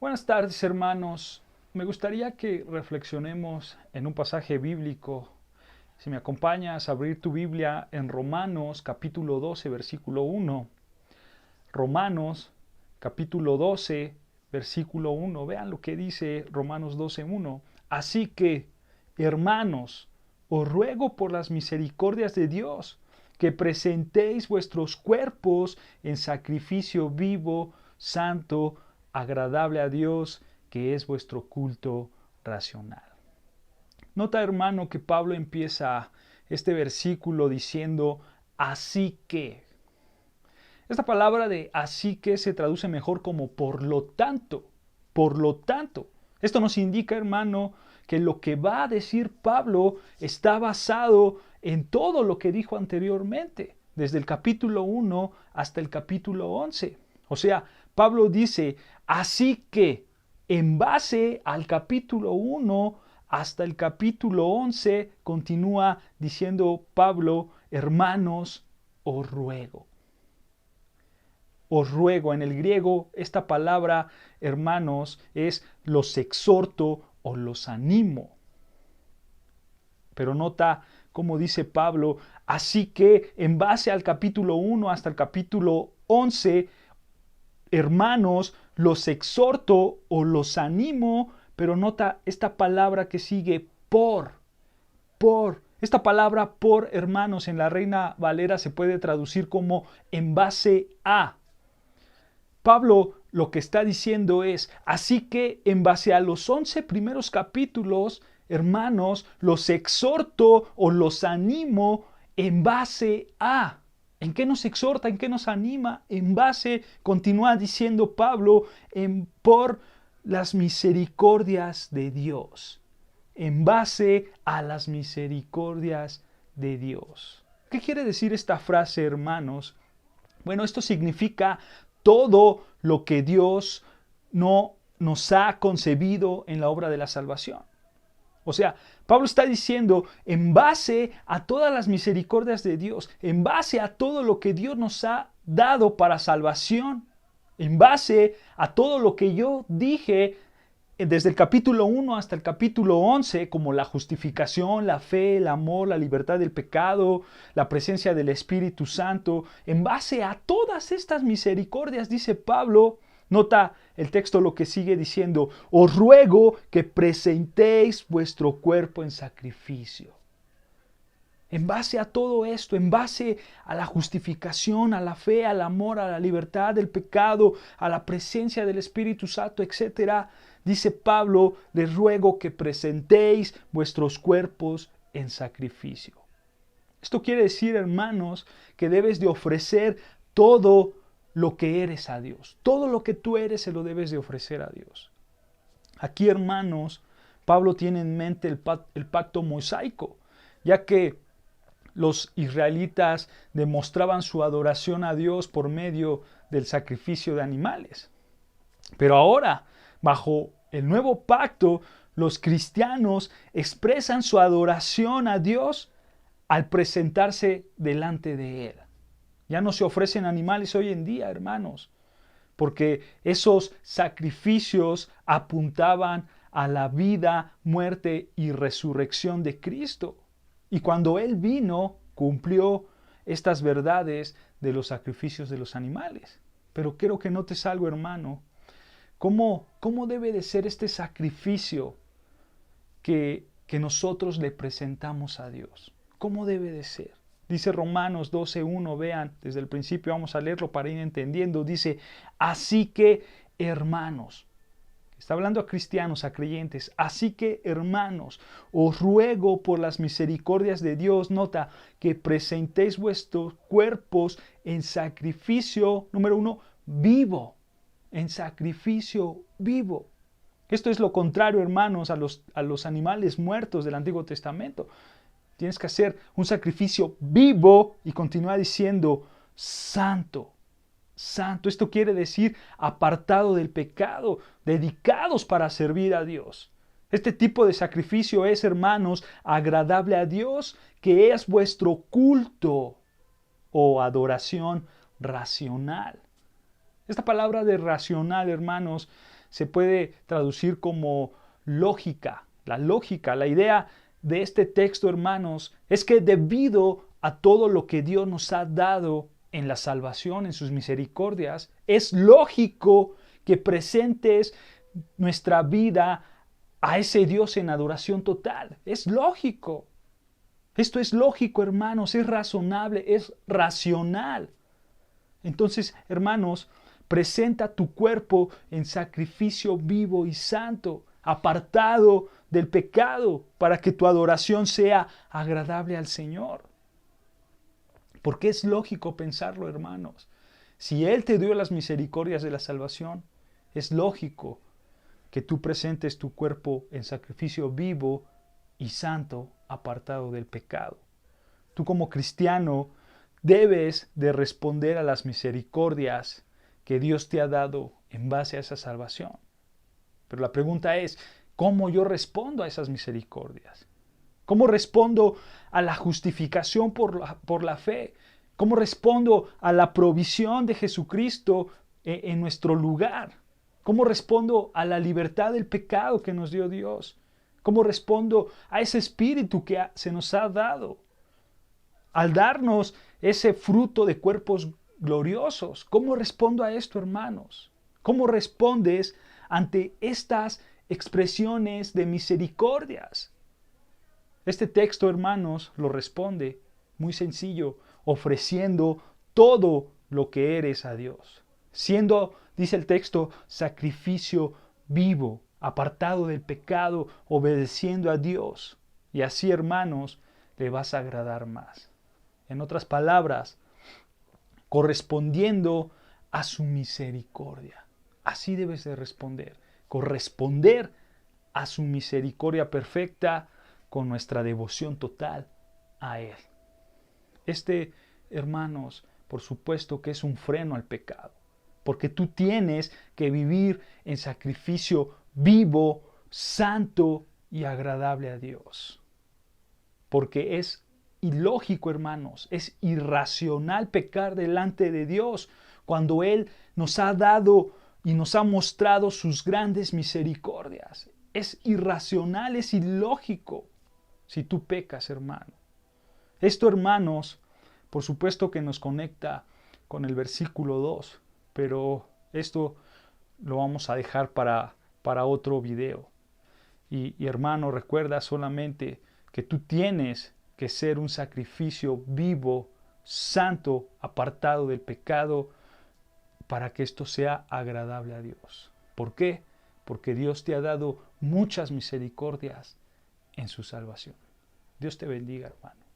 Buenas tardes, hermanos. Me gustaría que reflexionemos en un pasaje bíblico. Si me acompañas a abrir tu Biblia en Romanos capítulo 12, versículo 1. Romanos capítulo 12, versículo 1. Vean lo que dice Romanos 12, 1. Así que, hermanos, os ruego por las misericordias de Dios, que presentéis vuestros cuerpos en sacrificio vivo, santo, agradable a Dios, que es vuestro culto racional. Nota, hermano, que Pablo empieza este versículo diciendo, así que. Esta palabra de así que se traduce mejor como por lo tanto. Por lo tanto. Esto nos indica, hermano, que lo que va a decir Pablo está basado en todo lo que dijo anteriormente, desde el capítulo 1 hasta el capítulo 11. O sea, Pablo dice, así que en base al capítulo 1 hasta el capítulo 11, continúa diciendo Pablo, hermanos, os ruego. Os ruego, en el griego, esta palabra, hermanos, es los exhorto o los animo. Pero nota cómo dice Pablo, así que en base al capítulo 1 hasta el capítulo 11, hermanos, los exhorto o los animo, pero nota esta palabra que sigue por. Esta palabra por, hermanos, en la Reina Valera se puede traducir como en base a. Pablo lo que está diciendo es, así que en base a los 11 primeros capítulos, hermanos, los exhorto o los animo en base a. ¿En qué nos exhorta? ¿En qué nos anima? En base, continúa diciendo Pablo, por las misericordias de Dios. En base a las misericordias de Dios. ¿Qué quiere decir esta frase, hermanos? Bueno, esto significa todo lo que Dios no nos ha concebido en la obra de la salvación. O sea, Pablo está diciendo, en base a todas las misericordias de Dios, en base a todo lo que Dios nos ha dado para salvación, en base a todo lo que yo dije desde el capítulo 1 hasta el capítulo 11, como la justificación, la fe, el amor, la libertad del pecado, la presencia del Espíritu Santo, en base a todas estas misericordias, dice Pablo, nota el texto lo que sigue diciendo, os ruego que presentéis vuestro cuerpo en sacrificio. En base a todo esto, en base a la justificación, a la fe, al amor, a la libertad del pecado, a la presencia del Espíritu Santo, etc., dice Pablo, les ruego que presentéis vuestros cuerpos en sacrificio. Esto quiere decir, hermanos, que debes de ofrecer todo lo que eres a Dios. Todo lo que tú eres se lo debes de ofrecer a Dios. Aquí, hermanos, Pablo tiene en mente el pacto mosaico, ya que los israelitas demostraban su adoración a Dios por medio del sacrificio de animales. Pero ahora, bajo el nuevo pacto, los cristianos expresan su adoración a Dios al presentarse delante de Él. Ya no se ofrecen animales hoy en día, hermanos, porque esos sacrificios apuntaban a la vida, muerte y resurrección de Cristo. Y cuando Él vino, cumplió estas verdades de los sacrificios de los animales. Pero quiero que notes algo, hermano. ¿Cómo debe de ser este sacrificio que nosotros le presentamos a Dios? ¿Cómo debe de ser? Dice Romanos 12:1, vean, desde el principio vamos a leerlo para ir entendiendo. Dice, así que, hermanos, está hablando a cristianos, a creyentes. Así que, hermanos, os ruego por las misericordias de Dios, nota, que presentéis vuestros cuerpos en sacrificio, número 1, vivo. En sacrificio vivo. Esto es lo contrario, hermanos, a los animales muertos del Antiguo Testamento. Tienes que hacer un sacrificio vivo y continúa diciendo santo. Santo, esto quiere decir apartado del pecado, dedicados para servir a Dios. Este tipo de sacrificio es, hermanos, agradable a Dios, que es vuestro culto o adoración racional. Esta palabra de racional, hermanos, se puede traducir como lógica. La lógica, la idea de este texto, hermanos, es que debido a todo lo que Dios nos ha dado en la salvación, en sus misericordias, es lógico que presentes nuestra vida a ese Dios en adoración total. Es lógico. Esto es lógico, hermanos, es razonable, es racional. Entonces, hermanos, presenta tu cuerpo en sacrificio vivo y santo, apartado del pecado, para que tu adoración sea agradable al Señor. Porque es lógico pensarlo, hermanos. Si Él te dio las misericordias de la salvación, es lógico que tú presentes tu cuerpo en sacrificio vivo y santo, apartado del pecado. Tú como cristiano debes de responder a las misericordias que Dios te ha dado en base a esa salvación. Pero la pregunta es, ¿cómo yo respondo a esas misericordias? ¿Cómo respondo a la justificación por la fe? ¿Cómo respondo a la provisión de Jesucristo en nuestro lugar? ¿Cómo respondo a la libertad del pecado que nos dio Dios? ¿Cómo respondo a ese espíritu que se nos ha dado? Al darnos ese fruto de cuerpos gloriosos, ¿cómo respondo a esto, hermanos? ¿Cómo respondes ante estas expresiones de misericordias? Este texto, hermanos, lo responde muy sencillo, ofreciendo todo lo que eres a Dios. Siendo, dice el texto, sacrificio vivo, apartado del pecado, obedeciendo a Dios. Y así, hermanos, le vas a agradar más. En otras palabras, correspondiendo a su misericordia. Así debes de responder. Corresponder a su misericordia perfecta con nuestra devoción total a Él. Hermanos, por supuesto que es un freno al pecado, porque tú tienes que vivir en sacrificio vivo, santo y agradable a Dios. Porque es ilógico, hermanos, es irracional pecar delante de Dios cuando Él nos ha dado y nos ha mostrado sus grandes misericordias. Es irracional, es ilógico si tú pecas, hermano. Esto, hermanos, por supuesto que nos conecta con el versículo 2, pero esto lo vamos a dejar para otro video. Y hermano, recuerda solamente que tú tienes que ser un sacrificio vivo, santo, apartado del pecado, para que esto sea agradable a Dios. ¿Por qué? Porque Dios te ha dado muchas misericordias en su salvación. Dios te bendiga, hermano.